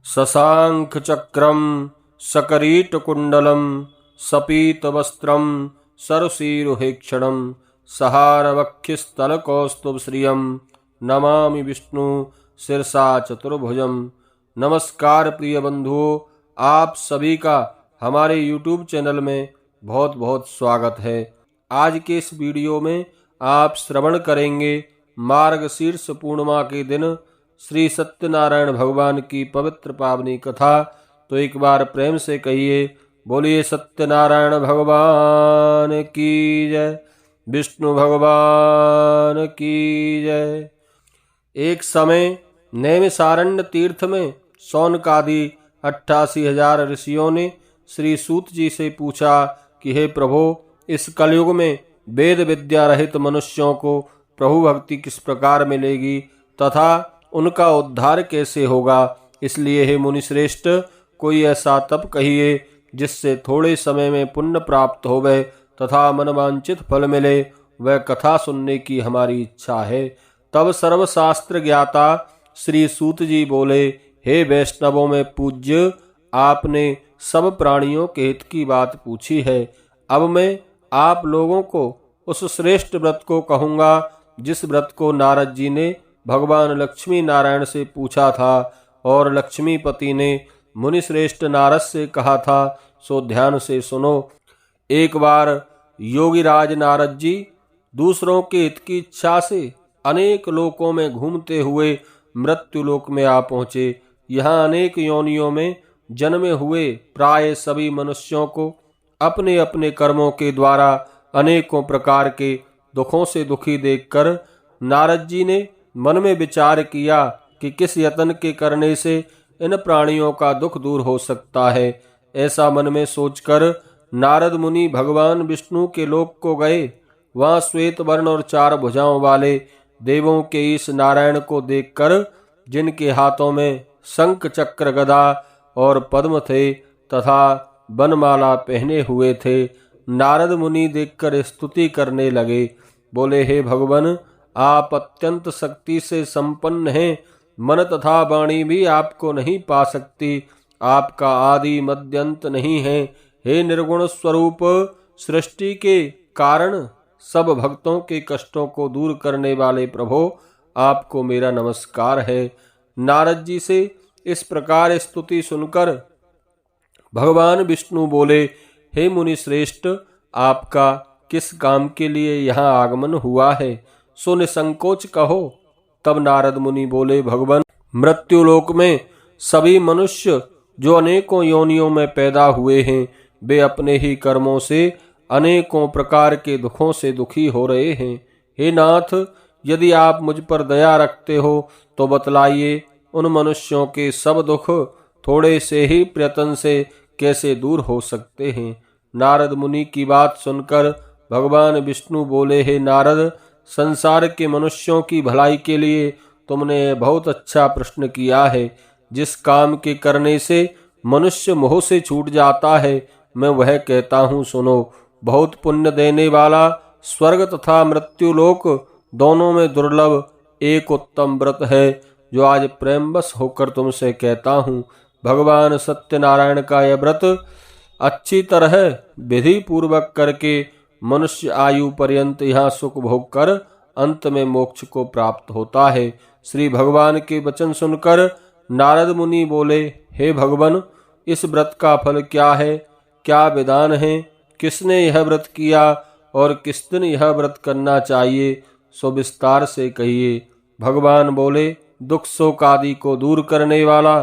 शशाङ्खचक्रं सकरीटकुण्डलं सपीतवस्त्रं सरसीरुहेक्षणं सहारवक्षस्थलकौस्तुभश्रियं नमामि विष्णु शिरसा चतुर्भुजं। नमस्कार प्रिय बंधुओं, आप सभी का हमारे YouTube चैनल में बहुत बहुत स्वागत है। आज के इस वीडियो में आप श्रवण करेंगे मार्गशीर्ष पूर्णिमा के दिन श्री सत्यनारायण भगवान की पवित्र पावनी कथा। तो एक बार प्रेम से कहिए, बोलिए सत्यनारायण भगवान की जय, विष्णु भगवान की जय। एक समय नैमिषारण्य तीर्थ में शौनकादि 88,000 ऋषियों ने श्री सूत जी से पूछा कि हे प्रभु, इस कलयुग में वेद विद्या रहित मनुष्यों को प्रभु भक्ति किस प्रकार मिलेगी तथा उनका उद्धार कैसे होगा। इसलिए हे मुनिश्रेष्ठ, कोई ऐसा तप कहिए जिससे थोड़े समय में पुण्य प्राप्त होवे तथा मनवांचित फल मिले। वह कथा सुनने की हमारी इच्छा है। तब सर्वशास्त्र ज्ञाता श्री सूत जी बोले, हे वैष्णवों में पूज्य, आपने सब प्राणियों के हित की बात पूछी है। अब मैं आप लोगों को उस श्रेष्ठ व्रत को कहूँगा जिस व्रत को नारद जी ने भगवान लक्ष्मी नारायण से पूछा था और लक्ष्मीपति ने मुनिश्रेष्ठ नारद से कहा था, सो ध्यान से सुनो। एक बार योगीराज नारद जी दूसरों के हित की इच्छा से अनेक लोकों में घूमते हुए मृत्युलोक में आ पहुँचे। यहाँ अनेक योनियों में जन्मे हुए प्राय सभी मनुष्यों को अपने अपने कर्मों के द्वारा अनेकों प्रकार के दुखों से दुखी देखकर नारद जी ने मन में विचार किया कि किस यत्न के करने से इन प्राणियों का दुख दूर हो सकता है। ऐसा मन में सोचकर नारद मुनि भगवान विष्णु के लोक को गए। वहाँ श्वेत वर्ण और 4 भुजाओं वाले देवों के इस नारायण को देखकर, जिनके हाथों में शंख चक्र गदा और पद्म थे तथा बनमाला पहने हुए थे, नारद मुनि देखकर स्तुति करने लगे। बोले, हे भगवान, आप अत्यंत शक्ति से संपन्न हैं। मन तथा वाणी भी आपको नहीं पा सकती। आपका आदि मध्य अंत नहीं है। हे निर्गुण स्वरूप, सृष्टि के कारण सब भक्तों के कष्टों को दूर करने वाले प्रभु, आपको मेरा नमस्कार है। नारद जी से इस प्रकार स्तुति सुनकर भगवान विष्णु बोले, हे मुनि श्रेष्ठ, आपका किस काम के लिए यहाँ आगमन हुआ है, सो निसंकोच कहो। तब नारद मुनि बोले, भगवान, मृत्युलोक में सभी मनुष्य जो अनेकों योनियों में पैदा हुए हैं, वे अपने ही कर्मों से अनेकों प्रकार के दुखों से दुखी हो रहे हैं। हे नाथ, यदि आप मुझ पर दया रखते हो तो बतलाइए, उन मनुष्यों के सब दुख थोड़े से ही प्रयत्न से कैसे दूर हो सकते हैं। नारद मुनि की बात सुनकर भगवान विष्णु बोले, हे नारद, संसार के मनुष्यों की भलाई के लिए तुमने बहुत अच्छा प्रश्न किया है। जिस काम के करने से मनुष्य मोह से छूट जाता है, मैं वह कहता हूँ, सुनो। बहुत पुण्य देने वाला स्वर्ग तथा मृत्युलोक दोनों में दुर्लभ एक उत्तम व्रत है, जो आज प्रेमवश होकर तुमसे कहता हूँ। भगवान सत्यनारायण का यह व्रत अच्छी तरह विधि पूर्वक करके मनुष्य आयु पर्यंत यहाँ सुख भोग कर अंत में मोक्ष को प्राप्त होता है। श्री भगवान के वचन सुनकर नारद मुनि बोले, हे भगवान, इस व्रत का फल क्या है, क्या विधान है, किसने यह व्रत किया और किस दिन यह व्रत करना चाहिए, सो विस्तार से कहिए। भगवान बोले, दुख शोक आदि को दूर करने वाला,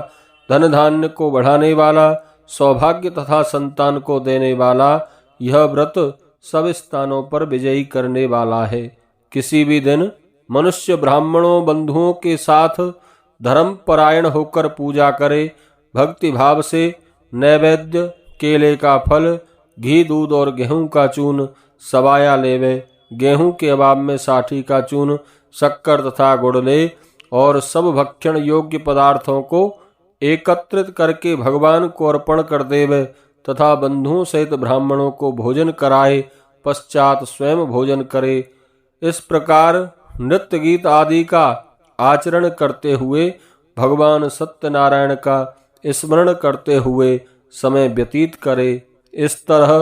धन धान्य को बढ़ाने वाला, सौभाग्य तथा संतान को देने वाला, यह व्रत सब स्थानों पर विजयी करने वाला है। किसी भी दिन मनुष्य ब्राह्मणों बंधुओं के साथ धर्म परायण होकर पूजा करे, भक्ति भाव से नैवेद्य, केले का फल, घी, दूध और गेहूं का चून सवाया लेवे। गेहूं के अभाव में साठी का चून, शक्कर तथा गुड़ ले और सब भक्षण योग्य पदार्थों को एकत्रित करके भगवान को अर्पण कर देवे तथा बंधुओं सहित ब्राह्मणों को भोजन कराए, पश्चात स्वयं भोजन करे। इस प्रकार नृत्य गीत आदि का आचरण करते हुए भगवान सत्यनारायण का स्मरण करते हुए समय व्यतीत करे। इस तरह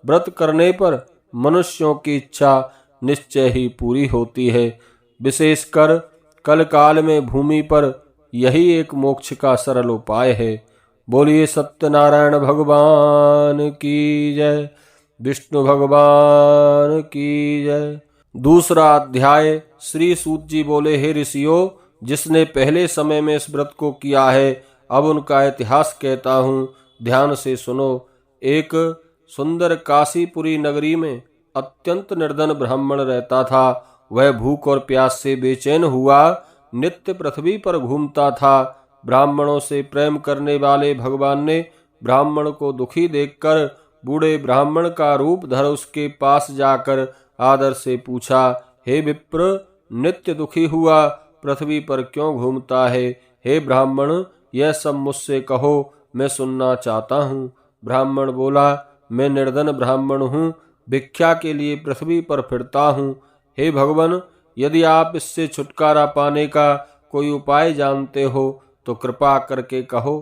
व्रत करने पर मनुष्यों की इच्छा निश्चय ही पूरी होती है। विशेषकर कल काल में भूमि पर यही एक मोक्ष का सरल उपाय है। बोलिए सत्यनारायण भगवान की जय, विष्णु भगवान की जय। दूसरा अध्याय। श्री सूत जी बोले, हे ऋषियों, जिसने पहले समय में इस व्रत को किया है, अब उनका इतिहास कहता हूँ, ध्यान से सुनो। एक सुंदर काशीपुरी नगरी में अत्यंत निर्धन ब्राह्मण रहता था। वह भूख और प्यास से बेचैन हुआ नित्य पृथ्वी पर घूमता था। ब्राह्मणों से प्रेम करने वाले भगवान ने ब्राह्मण को दुखी देखकर बूढ़े ब्राह्मण का रूप धर उसके पास जाकर आदर से पूछा, हे विप्र, नित्य दुखी हुआ पृथ्वी पर क्यों घूमता है? हे ब्राह्मण, यह सब मुझसे कहो, मैं सुनना चाहता हूँ। ब्राह्मण बोला, मैं निर्धन ब्राह्मण हूँ, भिक्षा के लिए पृथ्वी पर फिरता हूँ। हे भगवान, यदि आप इससे छुटकारा पाने का कोई उपाय जानते हो तो कृपा करके कहो।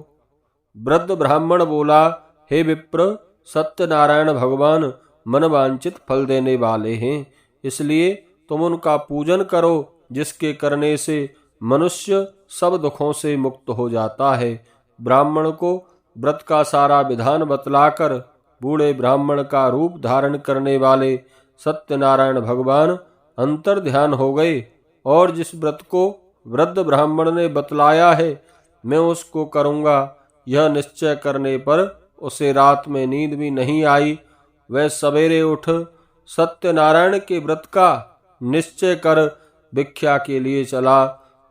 वृद्ध ब्राह्मण बोला, हे विप्र, सत्यनारायण भगवान मनवांचित फल देने वाले हैं, इसलिए तुम उनका पूजन करो, जिसके करने से मनुष्य सब दुखों से मुक्त हो जाता है। ब्राह्मण को व्रत का सारा विधान बतलाकर बूढ़े ब्राह्मण का रूप धारण करने वाले सत्यनारायण भगवान अंतर ध्यान हो गए और जिस व्रत को वृद्ध ब्राह्मण ने बतलाया है मैं उसको करूँगा, यह निश्चय करने पर उसे रात में नींद भी नहीं आई। वह सवेरे उठ सत्यनारायण के व्रत का निश्चय कर भिक्षा के लिए चला।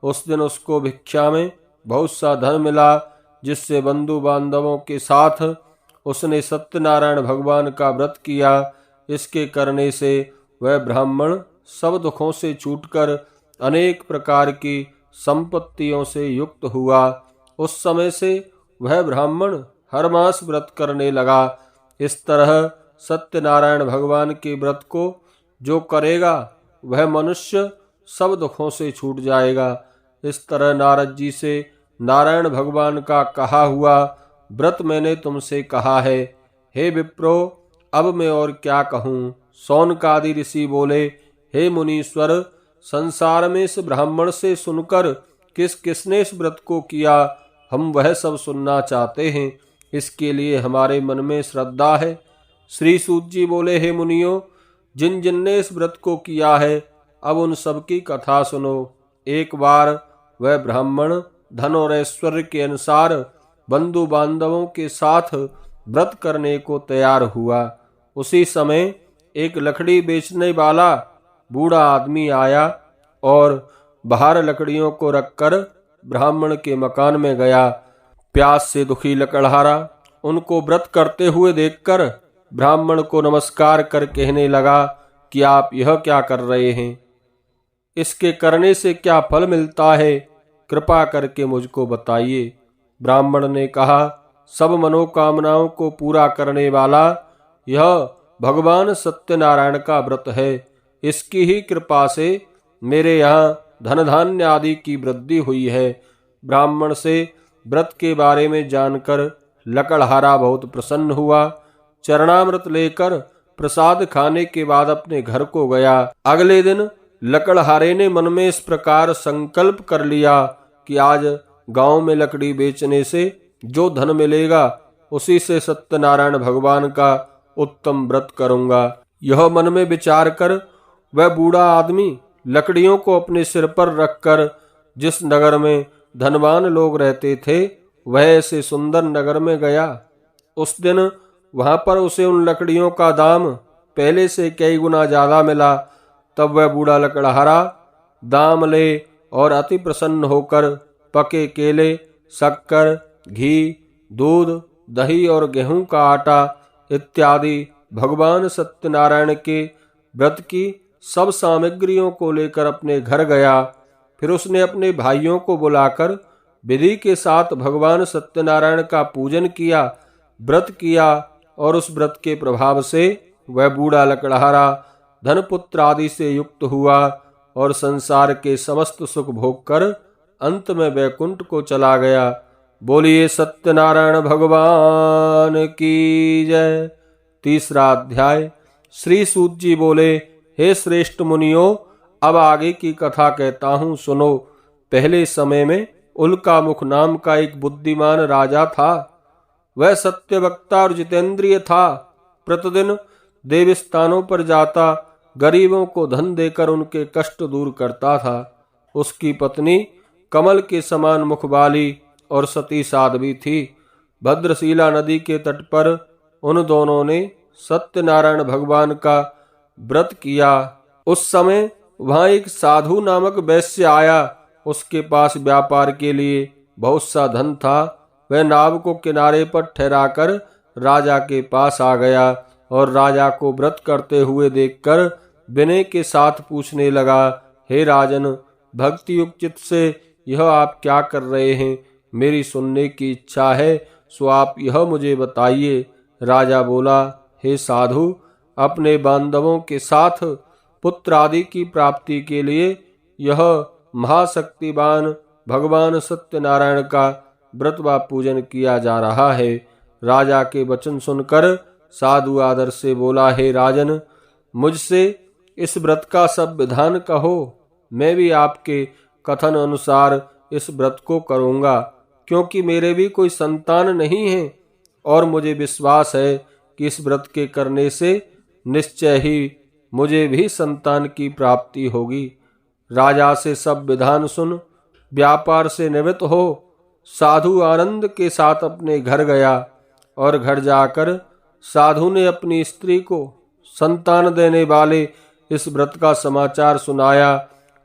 उस दिन उसको भिक्षा में बहुत सा धन मिला, जिससे बंधु बांधवों के साथ उसने सत्यनारायण भगवान का व्रत किया। इसके करने से वह ब्राह्मण सब दुखों से छूटकर अनेक प्रकार की संपत्तियों से युक्त हुआ। उस समय से वह ब्राह्मण हर मास व्रत करने लगा। इस तरह सत्यनारायण भगवान के व्रत को जो करेगा वह मनुष्य सब दुखों से छूट जाएगा। इस तरह नारद जी से नारायण भगवान का कहा हुआ व्रत मैंने तुमसे कहा है। हे विप्रो, अब मैं और क्या कहूँ। सौनकादि ऋषि बोले, हे मुनीश्वर, संसार में इस ब्राह्मण से सुनकर किस किसने इस व्रत को किया, हम वह सब सुनना चाहते हैं। इसके लिए हमारे मन में श्रद्धा है। श्री सूत जी बोले, हे मुनियों, जिन जिन ने इस व्रत को किया है अब उन सब की कथा सुनो। एक बार वह ब्राह्मण धन और ऐश्वर्य के अनुसार बंधु बांधवों के साथ व्रत करने को तैयार हुआ। उसी समय एक लकड़ी बेचने वाला बूढ़ा आदमी आया और बाहर लकड़ियों को रखकर ब्राह्मण के मकान में गया। प्यास से दुखी लकड़हारा उनको व्रत करते हुए देखकर ब्राह्मण को नमस्कार कर कहने लगा कि आप यह क्या कर रहे हैं, इसके करने से क्या फल मिलता है, कृपा करके मुझको बताइए। ब्राह्मण ने कहा, सब मनोकामनाओं को पूरा करने वाला यह भगवान सत्यनारायण का व्रत है। इसकी ही कृपा से मेरे यहाँ धन धान्य आदि की वृद्धि हुई है। ब्राह्मण से व्रत के बारे में जानकर लकड़हारा बहुत प्रसन्न हुआ। चरणामृत लेकर प्रसाद खाने के बाद अपने घर को गया। अगले दिन लकड़हारे ने मन में इस प्रकार संकल्प कर लिया कि आज गांव में लकड़ी बेचने से जो धन मिलेगा उसी से सत्यनारायण भगवान का उत्तम व्रत करूंगा। यह मन में विचार कर वह बूढ़ा आदमी लकड़ियों को अपने सिर पर रखकर जिस नगर में धनवान लोग रहते थे वह ऐसे सुंदर नगर में गया। उस दिन वहां पर उसे उन लकड़ियों का दाम पहले से कई गुना ज्यादा मिला। तब वह बूढ़ा लकड़हारा दाम ले और अति प्रसन्न होकर पके केले, शक्कर, घी, दूध, दही और गेहूं का आटा इत्यादि भगवान सत्यनारायण के व्रत की सब सामग्रियों को लेकर अपने घर गया। फिर उसने अपने भाइयों को बुलाकर विधि के साथ भगवान सत्यनारायण का पूजन किया, व्रत किया और उस व्रत के प्रभाव से वह बूढ़ा लकड़हारा धनपुत्र आदि से युक्त हुआ और संसार के समस्त सुख भोग कर अंत में वैकुंठ को चला गया। बोलिए सत्यनारायण भगवान की जय। तीसरा अध्याय। श्री सूत जी बोले, हे श्रेष्ठ मुनियों, अब आगे की कथा कहता हूँ, सुनो। पहले समय में उल्का मुख नाम का एक बुद्धिमान राजा था। वह सत्यवक्ता और जितेंद्रिय था। प्रतिदिन देवस्थानों पर जाता, गरीबों को धन देकर उनके कष्ट दूर करता था। उसकी पत्नी कमल के समान मुख वाली और सती साध्वी थी। भद्रशिला नदी के तट पर उन दोनों ने सत्यनारायण भगवान का व्रत किया। उस समय वहां एक साधु नामक वैश्य आया। उसके पास व्यापार के लिए बहुत सा धन था। वह नाव को किनारे पर ठहराकर राजा के पास आ गया और राजा को व्रत करते हुए देखकर विनय के साथ पूछने लगा, हे राजन, भक्ति युक्त चित्त से यह आप क्या कर रहे हैं? मेरी सुनने की इच्छा है, सो आप यह मुझे बताइए। राजा बोला, हे साधु, अपने बांधवों के साथ पुत्र आदि की प्राप्ति के लिए यह महाशक्तिवान भगवान सत्यनारायण का व्रत व पूजन किया जा रहा है। राजा के वचन सुनकर साधु आदर से बोला, हे राजन, मुझसे इस व्रत का सब विधान कहो। मैं भी आपके कथन अनुसार इस व्रत को करूंगा, क्योंकि मेरे भी कोई संतान नहीं है और मुझे विश्वास है कि इस व्रत के करने से निश्चय ही मुझे भी संतान की प्राप्ति होगी। राजा से सब विधान सुन व्यापार से निवृत्त हो साधु आनंद के साथ अपने घर गया और घर जाकर साधु ने अपनी स्त्री को संतान देने वाले इस व्रत का समाचार सुनाया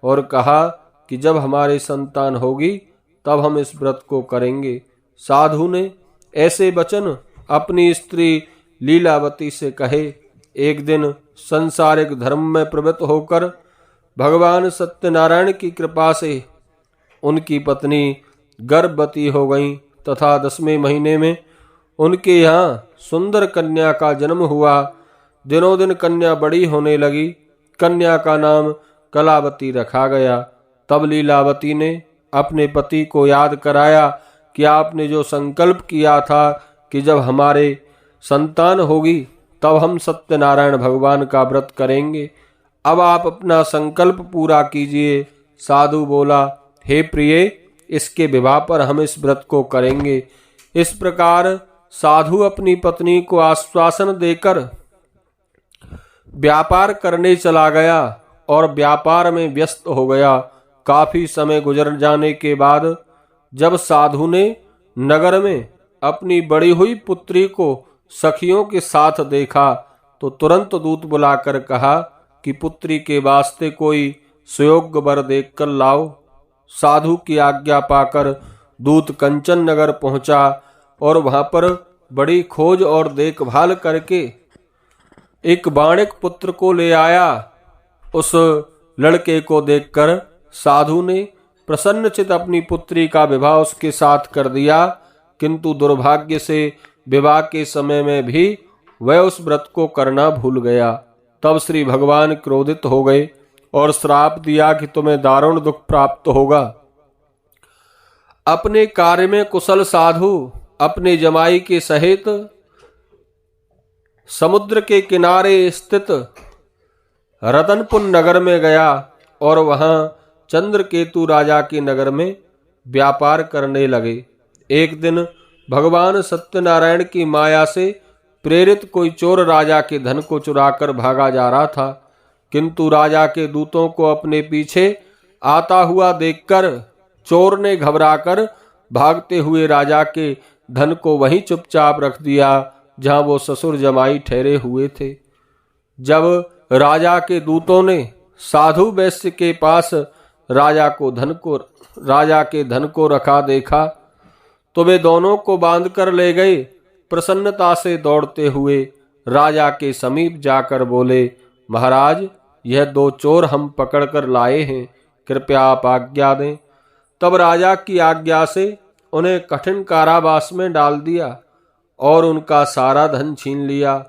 और कहा कि जब हमारी संतान होगी तब हम इस व्रत को करेंगे। साधु ने ऐसे वचन अपनी स्त्री लीलावती से कहे। एक दिन संसारिक धर्म में प्रवृत्त होकर भगवान सत्यनारायण की कृपा से उनकी पत्नी गर्भवती हो गई तथा 10वें महीने में उनके यहाँ सुंदर कन्या का जन्म हुआ। दिनों दिन कन्या बड़ी होने लगी। कन्या का नाम कलावती रखा गया। तब लीलावती ने अपने पति को याद कराया कि आपने जो संकल्प किया था कि जब हमारे संतान होगी तब हम सत्यनारायण भगवान का व्रत करेंगे। अब आप अपना संकल्प पूरा कीजिए। साधु बोला, हे प्रिय, इसके विवाह पर हम इस व्रत को करेंगे। इस प्रकार साधु अपनी पत्नी को आश्वासन देकर व्यापार करने चला गया और व्यापार में व्यस्त हो गया। काफी समय गुजर जाने के बाद जब साधु ने नगर में अपनी बड़ी हुई पुत्री को सखियों के साथ देखा तो तुरंत दूत बुलाकर कहा कि पुत्री के वास्ते कोई सुयोग्य वर देखकर लाओ। साधु की आज्ञा पाकर दूत कंचन नगर पहुंचा और वहां पर बड़ी खोज और देखभाल करके एक बाणिक पुत्र को ले आया। उस लड़के को देखकर साधु ने प्रसन्नचित अपनी पुत्री का विवाह उसके साथ कर दिया, किंतु दुर्भाग्य से विवाह के समय में भी वह उस व्रत को करना भूल गया। तब श्री भगवान क्रोधित हो गए और श्राप दिया कि तुम्हें दारुण दुख प्राप्त होगा। अपने कार्य में कुशल साधु अपने जमाई के सहित समुद्र के किनारे स्थित रतनपुर नगर में गया और वहां चंद्रकेतु राजा के नगर में व्यापार करने लगे। एक दिन भगवान सत्यनारायण की माया से प्रेरित कोई चोर राजा के धन को चुराकर भागा जा रहा था, किंतु राजा के दूतों को अपने पीछे आता हुआ देखकर चोर ने घबराकर भागते हुए राजा के धन को वहीं चुपचाप रख दिया जहां वो ससुर जमाई ठहरे हुए थे। जब राजा के दूतों ने साधु वैश्य के पास राजा के धन को रखा देखा तो वे दोनों को बांध कर ले गए। प्रसन्नता से दौड़ते हुए राजा के समीप जाकर बोले, महाराज, यह 2 चोर हम पकड़कर लाए हैं, कृपया आप आज्ञा दें। तब राजा की आज्ञा से उन्हें कठिन कारावास में डाल दिया और उनका सारा धन छीन लिया।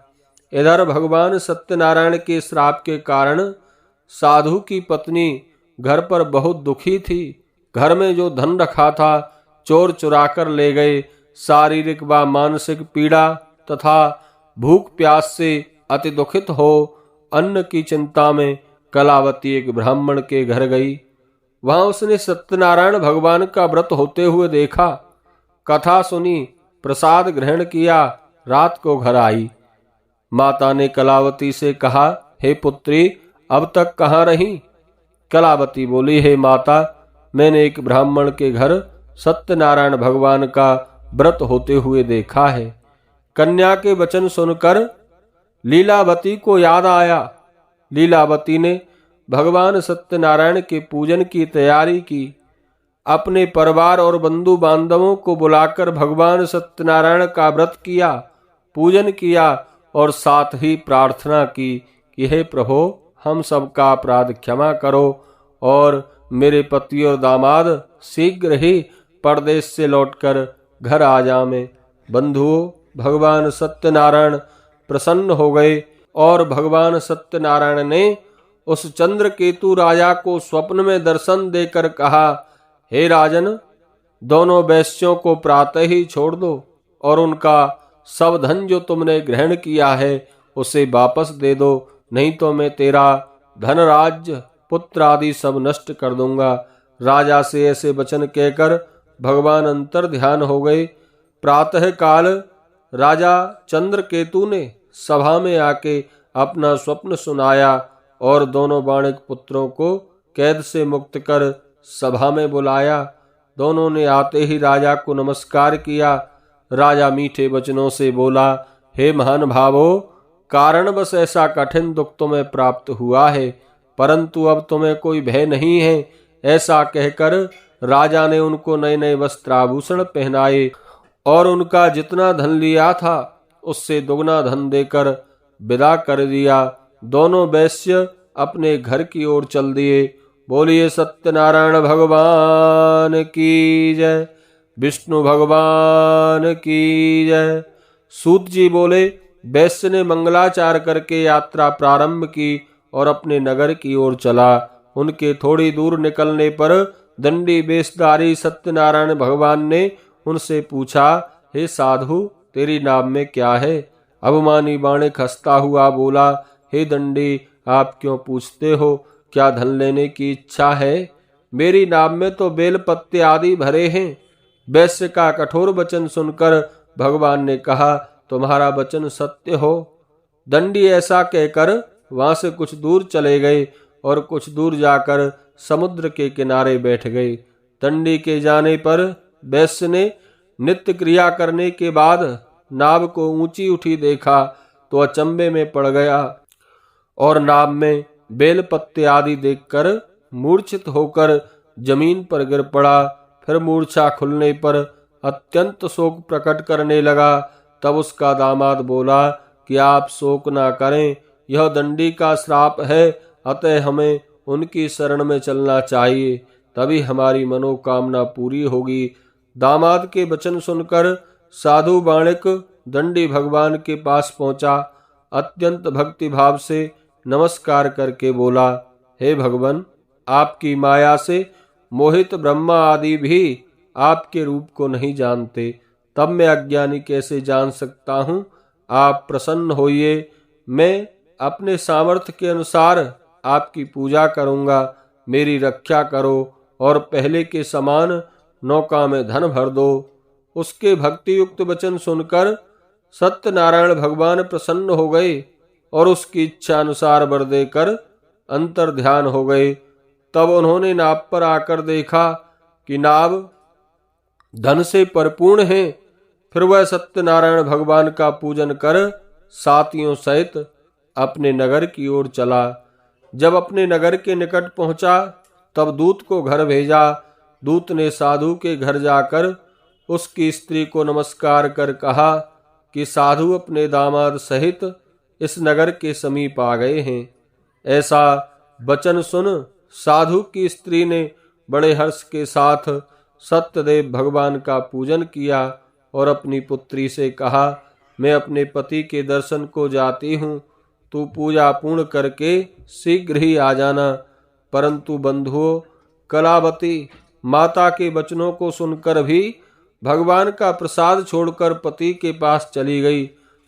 इधर भगवान सत्यनारायण के श्राप के कारण साधु की पत्नी घर पर बहुत दुखी थी। घर में जो धन रखा था चोर चुरा कर ले गए। शारीरिक व मानसिक पीड़ा तथा भूख प्यास से अति दुखित हो अन्न की चिंता में कलावती एक ब्राह्मण के घर गई। वहां उसने सत्यनारायण भगवान का व्रत होते हुए देखा, कथा सुनी, प्रसाद ग्रहण किया, रात को घर आई। माता ने कलावती से कहा, हे पुत्री, अब तक कहाँ रही? कलावती बोली, हे माता, मैंने एक ब्राह्मण के घर सत्यनारायण भगवान का व्रत होते हुए देखा है। कन्या के वचन सुनकर लीलावती को याद आया। लीलावती ने भगवान सत्यनारायण के पूजन की तैयारी की। अपने परिवार और बंधु बांधवों को बुलाकर भगवान सत्यनारायण का व्रत किया, पूजन किया और साथ ही प्रार्थना की कि हे प्रभु, हम सबका अपराध क्षमा करो और मेरे पति और दामाद शीघ्र ही परदेश से लौटकर घर आ जाएं। बंधुओं, भगवान सत्यनारायण प्रसन्न हो गए और भगवान सत्यनारायण ने उस चंद्रकेतु राजा को स्वप्न में दर्शन देकर कहा, हे राजन, दोनों वैश्यों को प्रातः ही छोड़ दो और उनका सब धन जो तुमने ग्रहण किया है उसे वापस दे दो, नहीं तो मैं तेरा धन, राज्य, पुत्र आदि सब नष्ट कर दूंगा। राजा से ऐसे वचन कहकर भगवान अंतर ध्यान हो गए। प्रातः काल राजा चंद्रकेतु ने सभा में आके अपना स्वप्न सुनाया और दोनों बाणिक पुत्रों को कैद से मुक्त कर सभा में बुलाया। दोनों ने आते ही राजा को नमस्कार किया। राजा मीठे वचनों से बोला, हे महान भावो, कारणवश ऐसा कठिन दुख तुम्हें प्राप्त हुआ है, परंतु अब तुम्हें कोई भय नहीं है। ऐसा कहकर राजा ने उनको नए नए वस्त्र आभूषण पहनाए और उनका जितना धन लिया था उससे दुगना धन देकर विदा कर दिया। दोनों वैश्य अपने घर की ओर चल दिए। बोलिए सत्यनारायण भगवान की जय, विष्णु भगवान की जय। सूत जी बोले, वैश्य ने मंगलाचार करके यात्रा प्रारंभ की और अपने नगर की ओर चला। उनके थोड़ी दूर निकलने पर दंडी वेशधारी सत्यनारायण भगवान ने उनसे पूछा, हे साधु, तेरी नाम में क्या है? अभिमानी बाणिक हंसता हुआ बोला, हे दंडी, आप क्यों पूछते हो? क्या धन लेने की इच्छा है? मेरी नाम में तो बेल पत्ते आदि भरे हैं। वैश्य का कठोर वचन सुनकर भगवान ने कहा, तुम्हारा वचन सत्य हो। दंडी ऐसा कहकर वहां से कुछ दूर चले गए और कुछ दूर जाकर समुद्र के किनारे बैठ गए। दंडी के जाने पर वैश्य ने नित्य क्रिया करने के बाद नाव को ऊंची उठी देखा तो अचंभे में पड़ गया और नाव में बेल पत्ते आदि देखकर मूर्छित होकर जमीन पर गिर पड़ा। फिर मूर्छा खुलने पर अत्यंत शोक प्रकट करने लगा। तब उसका दामाद बोला कि आप शोक ना करें, यह दंडी का श्राप है, अतः हमें उनकी शरण में चलना चाहिए, तभी हमारी मनोकामना पूरी होगी। दामाद के वचन सुनकर साधु बाणिक दंडी भगवान के पास पहुंचा। अत्यंत भक्ति भाव से नमस्कार करके बोला, हे भगवान, आपकी माया से मोहित ब्रह्मा आदि भी आपके रूप को नहीं जानते, तब मैं अज्ञानी कैसे जान सकता हूँ? आप प्रसन्न होइए, मैं अपने सामर्थ्य के अनुसार आपकी पूजा करूँगा। मेरी रक्षा करो और पहले के समान नौका में धन भर दो। उसके भक्ति युक्त वचन सुनकर सत्यनारायण भगवान प्रसन्न हो गए और उसकी इच्छा अनुसार वर देकर अंतर ध्यान हो गए। तब उन्होंने नाव पर आकर देखा कि नाव धन से परिपूर्ण है। फिर वह सत्यनारायण भगवान का पूजन कर साथियों सहित अपने नगर की ओर चला। जब अपने नगर के निकट पहुंचा तब दूत को घर भेजा। दूत ने साधु के घर जाकर उसकी स्त्री को नमस्कार कर कहा कि साधु अपने दामाद सहित इस नगर के समीप आ गए हैं। ऐसा वचन सुन साधु की स्त्री ने बड़े हर्ष के साथ सत्यदेव भगवान का पूजन किया और अपनी पुत्री से कहा, मैं अपने पति के दर्शन को जाती हूँ, तू पूजा पूर्ण करके शीघ्र ही आ जाना। परंतु बंधुओं, कलावती माता के वचनों को सुनकर भी भगवान का प्रसाद छोड़कर पति के पास चली गई।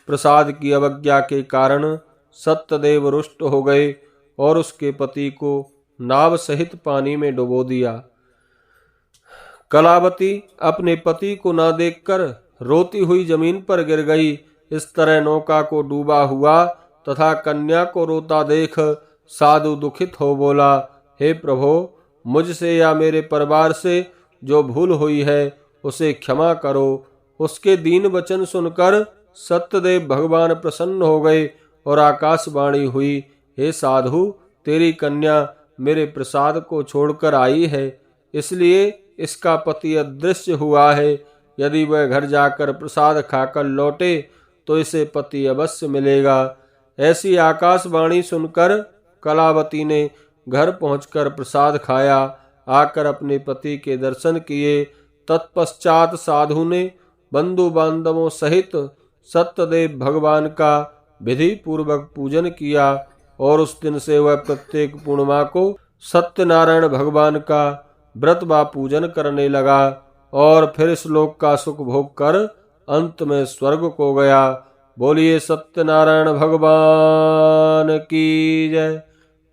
प्रसाद की अवज्ञा के कारण सत्यदेव रुष्ट हो गए और उसके पति को नाव सहित पानी में डुबो दिया। कलावती अपने पति को न देखकर रोती हुई जमीन पर गिर गई। इस तरह नौका को डूबा हुआ तथा कन्या को रोता देख साधु दुखित हो बोला, हे प्रभो, मुझसे या मेरे परिवार से जो भूल हुई है उसे क्षमा करो। उसके दीन वचन सुनकर सत्यदेव भगवान प्रसन्न हो गए और आकाशवाणी हुई, हे साधु, तेरी कन्या मेरे प्रसाद को छोड़कर आई है, इसलिए इसका पति अदृश्य हुआ है। यदि वह घर जाकर प्रसाद खाकर लौटे तो इसे पति अवश्य मिलेगा। ऐसी आकाशवाणी सुनकर कलावती ने घर पहुंचकर प्रसाद खाया, आकर अपने पति के दर्शन किए। तत्पश्चात साधु ने बंधु बांधवों सहित सत्यदेव भगवान का विधि पूर्वक पूजन किया और उस दिन से वह प्रत्येक पूर्णिमा को सत्यनारायण भगवान का व्रत व पूजन करने लगा और फिर इस लोक का सुख भोग कर अंत में स्वर्ग को गया। बोलिए सत्यनारायण भगवान की जय,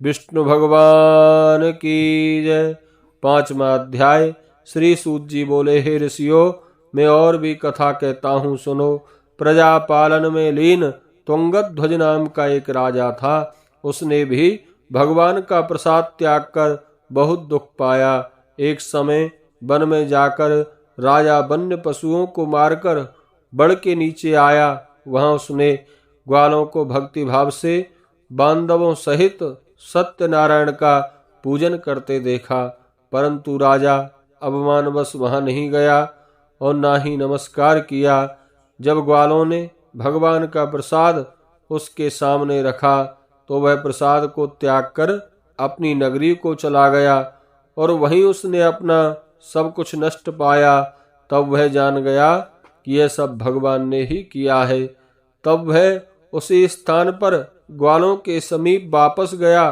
विष्णु भगवान की जय। 5वां अध्याय। श्री सूत जी बोले, हे ऋषियों, मैं और भी कथा कहता हूँ, सुनो। प्रजा पालन में लीन तुंगध्वज नाम का एक राजा था। उसने भी भगवान का प्रसाद त्याग कर बहुत दुख पाया। एक समय वन में जाकर राजा वन्य पशुओं को मारकर बड़ के नीचे आया। वहां उसने ग्वालों को भक्ति भाव से बांधवों सहित सत्यनारायण का पूजन करते देखा, परंतु राजा अवमानवश वहां नहीं गया और ना ही नमस्कार किया। जब ग्वालों ने भगवान का प्रसाद उसके सामने रखा तो वह प्रसाद को त्याग कर अपनी नगरी को चला गया और वहीं उसने अपना सब कुछ नष्ट पाया। तब वह जान गया कि यह सब भगवान ने ही किया है। तब वह उसी स्थान पर ग्वालों के समीप वापस गया,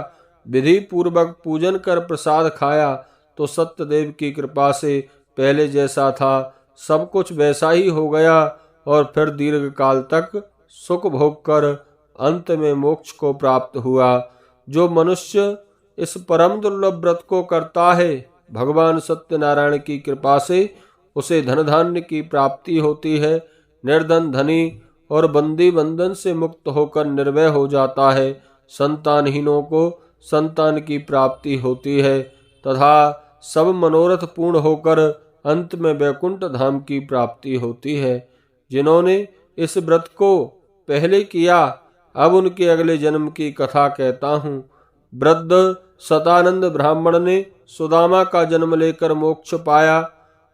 विधि पूर्वक पूजन कर प्रसाद खाया तो सत्यदेव की कृपा से पहले जैसा था सब कुछ वैसा ही हो गया और फिर दीर्घ काल तक सुख भोग कर अंत में मोक्ष को प्राप्त हुआ। जो मनुष्य इस परम दुर्लभ व्रत को करता है, भगवान सत्यनारायण की कृपा से उसे धन धान्य की प्राप्ति होती है। निर्धन धनी और बंदी बंधन से मुक्त होकर निर्भय हो जाता है। संतानहीनों को संतान की प्राप्ति होती है तथा सब मनोरथ पूर्ण होकर अंत में वैकुंठ धाम की प्राप्ति होती है। जिन्होंने इस व्रत को पहले किया, अब उनके अगले जन्म की कथा कहता हूँ। वृद्ध सतानंद ब्राह्मण ने सुदामा का जन्म लेकर मोक्ष पाया।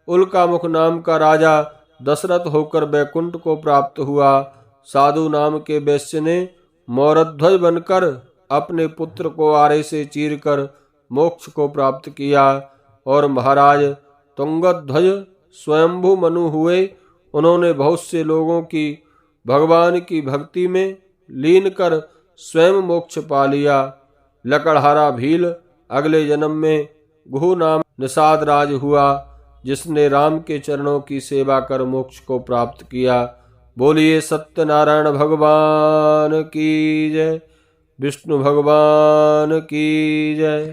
उल्कामुख नाम का राजा दशरथ होकर वैकुंठ को प्राप्त हुआ। साधु नाम के वैश्य ने मौरध्वज बनकर अपने पुत्र को आरे से चीरकर मोक्ष को प्राप्त किया और महाराज तुंगध्वज स्वयंभू मनु हुए। उन्होंने बहुत से लोगों की भगवान की भक्ति में लीन कर स्वयं मोक्ष पा लिया। लकड़हारा भील अगले जन्म में गुहु नाम निषाद राज हुआ, जिसने राम के चरणों की सेवा कर मोक्ष को प्राप्त किया। बोलिए सत्यनारायण भगवान की जय, विष्णु भगवान की जय।